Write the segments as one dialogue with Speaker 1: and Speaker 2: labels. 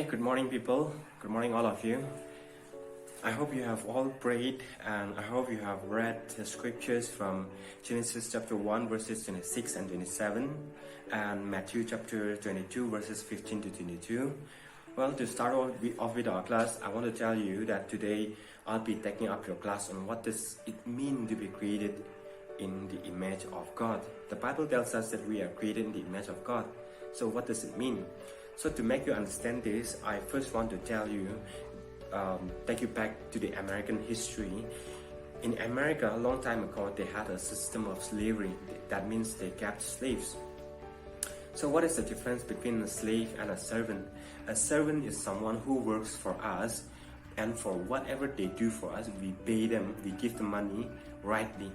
Speaker 1: Good morning, people. Good morning, all of you. I hope you have all prayed, and I hope you have read the scriptures from Genesis chapter 1, verses 26 and 27, and Matthew chapter 22, verses 15 to 22. Well, to start off with our class, I want to tell you that today I'll be taking up your class on what does it mean to be created in the image of God. The Bible tells us that we are created in the image of God. So what does it mean? So to make you understand this, I first want to tell you, take you back to the American history. In America, a long time ago, they had a system of slavery. That means they kept slaves. So what is the difference between a slave and a servant? A servant is someone who works for us, and for whatever they do for us, we pay them, we give them money rightly.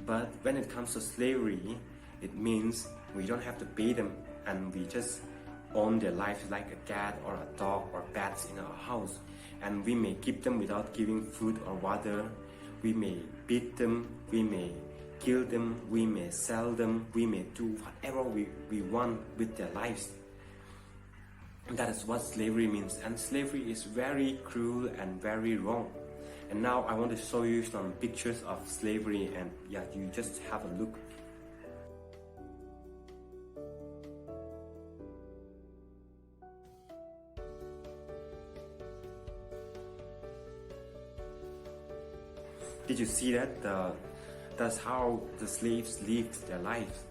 Speaker 1: But when it comes to slavery, it means we don't have to pay them, and we just own their lives like a cat or a dog or pets in our house, and we may keep them without giving food or water. We may beat them, we may kill them, we may sell them, we may do whatever we want with their lives. And that is what slavery means, and slavery is very cruel and very wrong. And now I want to show you some pictures of slavery, and yeah, you just have a look. Did you see that? That's how the slaves lived their lives.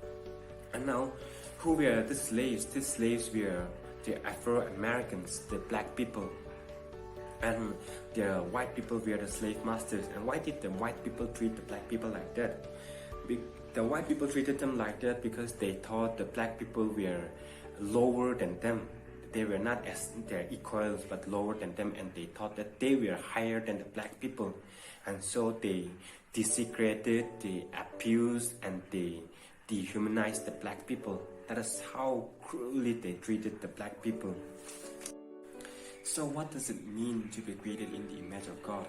Speaker 1: And now, who were the slaves? The slaves were the Afro-Americans, the black people. And the white people were the slave masters. And why did the white people treat the black people like that? The white people treated them like that because they thought the black people were lower than them. They were not as their equals, but lower than them, and they thought that they were higher than the black people. And so they desecrated, they abused, and they dehumanized the black people. That is how cruelly they treated the black people. So what does it mean to be created in the image of God?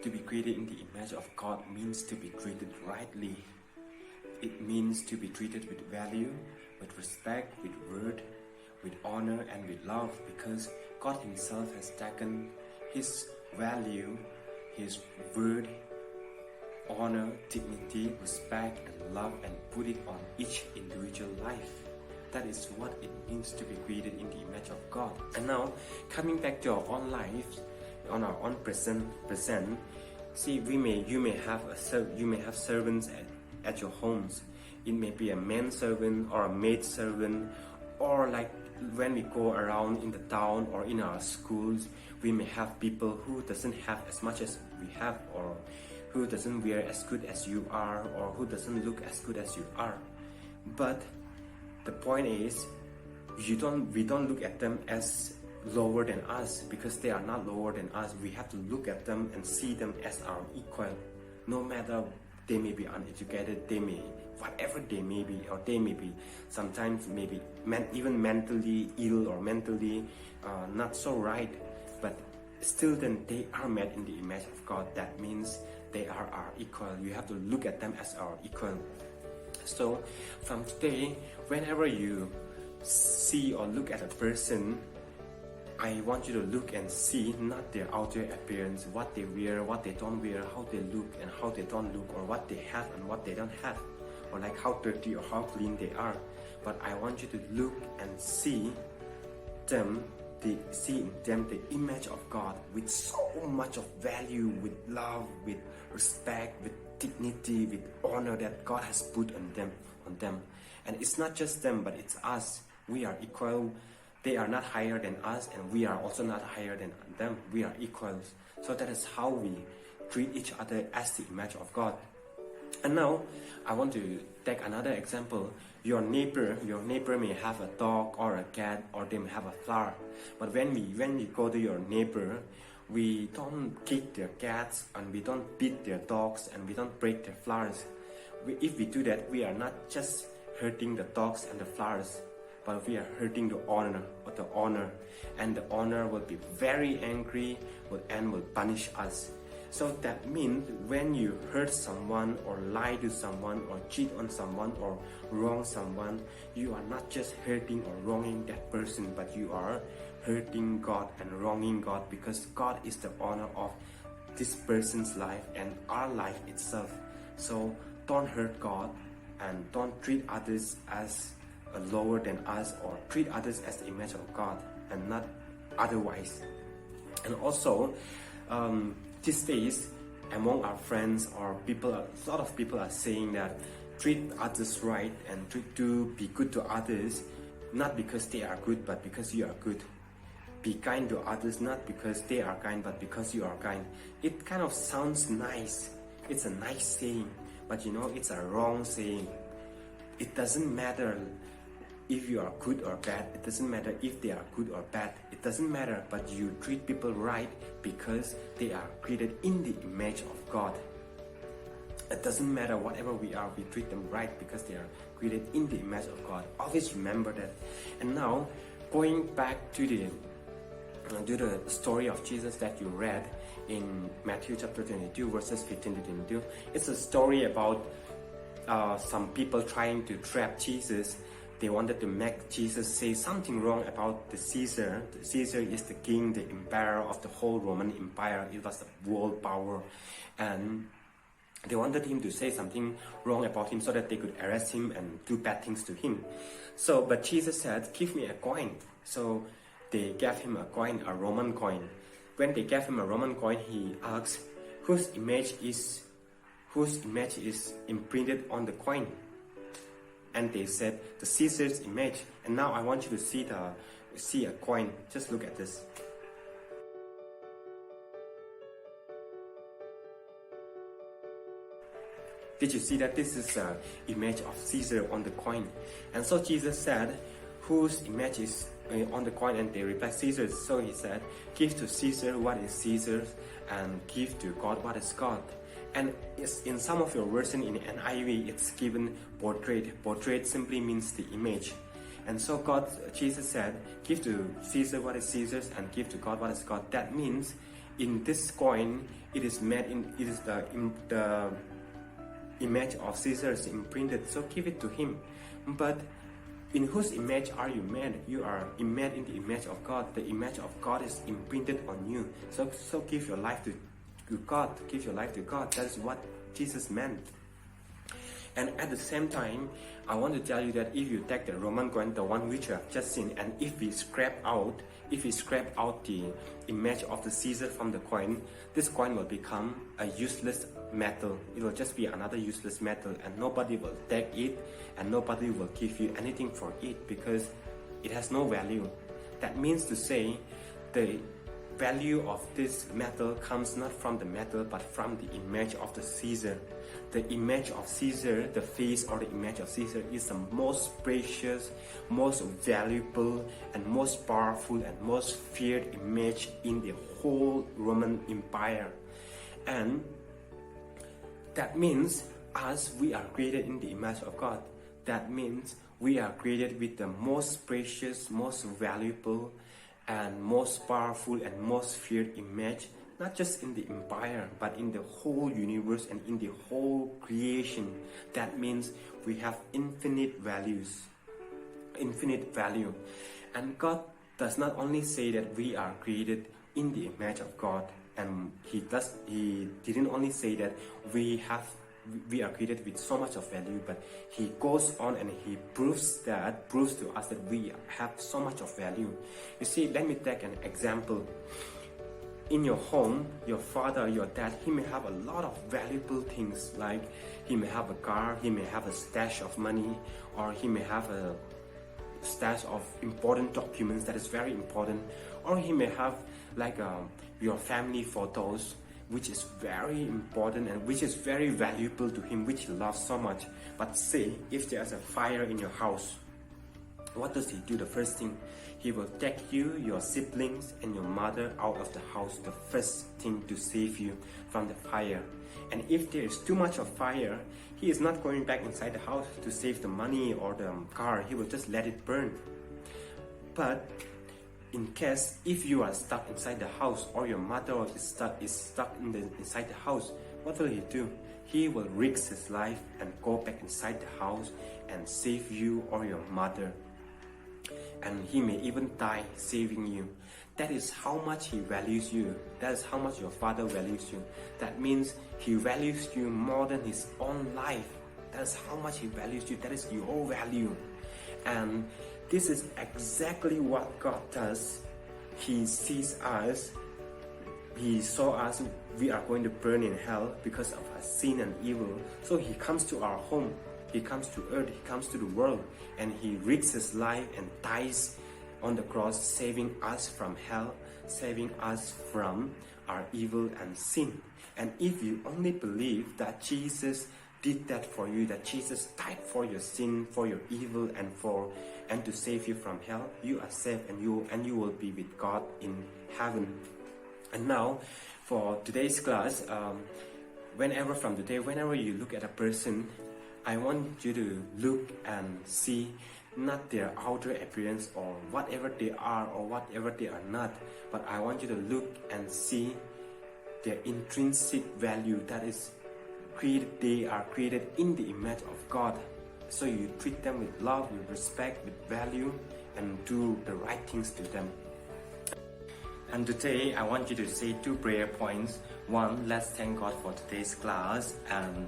Speaker 1: To be created in the image of God means to be treated rightly. It means to be treated with value, with respect, with worth, with honor, and with love, because God Himself has taken His value, His word, honor, dignity, respect, and love, and put it on each individual life. That is what it means to be created in the image of God. And now, coming back to our own lives, on our own present. See, you may have servants at your homes. It may be a man servant or a maid servant, or like when we go around in the town or in our schools, we may have people who doesn't have as much as we have, or who doesn't wear as good as you are, or who doesn't look as good as you are. But the point is, we don't look at them as lower than us, because they are not lower than us. We have to look at them and see them as our equal. No matter they may be uneducated, they may whatever they may be, or they may be sometimes maybe even mentally ill or mentally not so right, but still then they are made in the image of God. That means they are our equal. You have to look at them as our equal. So from today, whenever you see or look at a person, I want you to look and see not their outer appearance, what they wear, what they don't wear, how they look and how they don't look, or what they have and what they don't have, or like how dirty or how clean they are. But I want you to look and see them, see in them the image of God, with so much of value, with love, with respect, with dignity, with honor that God has put on them. And it's not just them, but it's us. We are equal. They are not higher than us, and we are also not higher than them. We are equals. So that is how we treat each other as the image of God. And now, I want to take another example. Your neighbor may have a dog or a cat, or they may have a flower. But when we go to your neighbor, we don't kick their cats, and we don't beat their dogs, and we don't break their flowers. If we do that, we are not just hurting the dogs and the flowers, but we are hurting the owner, and the owner will be very angry and will punish us. So that means when you hurt someone or lie to someone or cheat on someone or wrong someone, you are not just hurting or wronging that person, but you are hurting God and wronging God, because God is the owner of this person's life and our life itself. So don't hurt God and don't treat others as lower than us, or treat others as the image of God and not otherwise. And also, these days, among our friends or people, a lot of people are saying that treat others right and to be good to others, not because they are good, but because you are good. Be kind to others, not because they are kind, but because you are kind. It kind of sounds nice. It's a nice saying, but you know, it's a wrong saying. It doesn't matter if you are good or bad. It doesn't matter if they are good or bad. It doesn't matter, but you treat people right because they are created in the image of God. It doesn't matter whatever we are, we treat them right because they are created in the image of God. Always remember that. And now, going back to the story of Jesus that you read in Matthew chapter 22 verses 15 to 22. It's a story about some people trying to trap Jesus. They wanted to make Jesus say something wrong about the Caesar. The Caesar is the king, the emperor of the whole Roman Empire. It was the world power. And they wanted him to say something wrong about him so that they could arrest him and do bad things to him. So, but Jesus said, give me a coin. So they gave him a coin, a Roman coin. When they gave him a Roman coin, he asked, whose image is imprinted on the coin? And they said, the Caesar's image. And now I want you to see a coin. Just look at this. Did you see that this is an image of Caesar on the coin? And so Jesus said, whose image is on the coin? And they replied, Caesar's. So he said, give to Caesar what is Caesar's, and give to God what is God. And in some of your version in NIV, it's given portrait. Portrait simply means the image. And so Jesus said, give to Caesar what is Caesar's and give to God what is God. That means in this coin, it is the image of Caesar is imprinted. So give it to him. But in whose image are you made? You are made in the image of God. The image of God is imprinted on you. So give your life to God. Give your life to God. That is what Jesus meant. And at the same time, I want to tell you that if you take the Roman coin, the one which you have just seen, and if we scrape out the image of the Caesar from the coin, this coin will become a useless metal. It will just be another useless metal, and nobody will take it, and nobody will give you anything for it because it has no value. That means to say, the value of this metal comes not from the metal, but from the image of the Caesar. The image of Caesar, the face or the image of Caesar, is the most precious, most valuable, and most powerful and most feared image in the whole Roman Empire. And that means us, we are created in the image of God. That means we are created with the most precious, most valuable, and most powerful and most feared image, not just in the empire, but in the whole universe and in the whole creation. That means we have infinite value. And God does not only say that we are created in the image of God, and He didn't only say that we are created with so much of value, but He goes on and He proves to us that we have so much of value. You see, let me take an example. In your home, your father, your dad, he may have a lot of valuable things, like he may have a car, he may have a stash of money, or he may have a stash of important documents that is very important, or he may have like your family photos, which is very important and which is very valuable to him, which he loves so much. But say, if there's a fire in your house, what does he do? The first thing, he will take you, your siblings, and your mother out of the house, the first thing to save you from the fire. And if there is too much of fire, he is not going back inside the house to save the money or the car. He will just let it burn. But in case if you are stuck inside the house, or your mother is stuck inside the house, what will he do? He will risk his life and go back inside the house and save you or your mother. And he may even die saving you. That is how much he values you. That is how much your father values you. That means he values you more than his own life. That is how much he values you. That is your value. And this is exactly what God does. He sees us. He saw us. We are going to burn in hell because of our sin and evil. So he comes to our home. He comes to earth. He comes to the world. And he risks his life and dies on the cross, saving us from hell, saving us from our evil and sin. And if you only believe that Jesus did that for you, that Jesus died for your sin, for your evil, and to save you from hell, you are saved, and you will be with God in heaven. And now, for today's class, whenever you look at a person, I want you to look and see not their outer appearance or whatever they are or whatever they are not, but I want you to look and see their intrinsic value. That is, they are created in the image of God. So you treat them with love, with respect, with value, and do the right things to them. And today I want you to say 2 prayer points. 1, let's thank God for today's class, and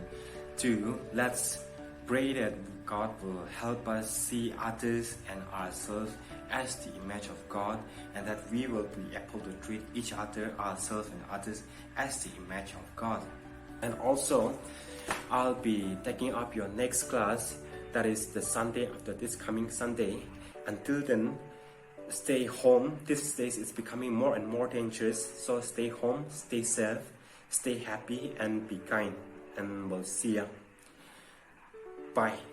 Speaker 1: 2, let's pray that God will help us see others and ourselves as the image of God, and that we will be able to treat each other, ourselves and others as the image of God. And also, I'll be taking up your next class, that is the Sunday after this coming Sunday. Until then, stay home. These days it's becoming more and more dangerous, so stay home, stay safe, stay happy, and be kind. And we'll see ya. Bye.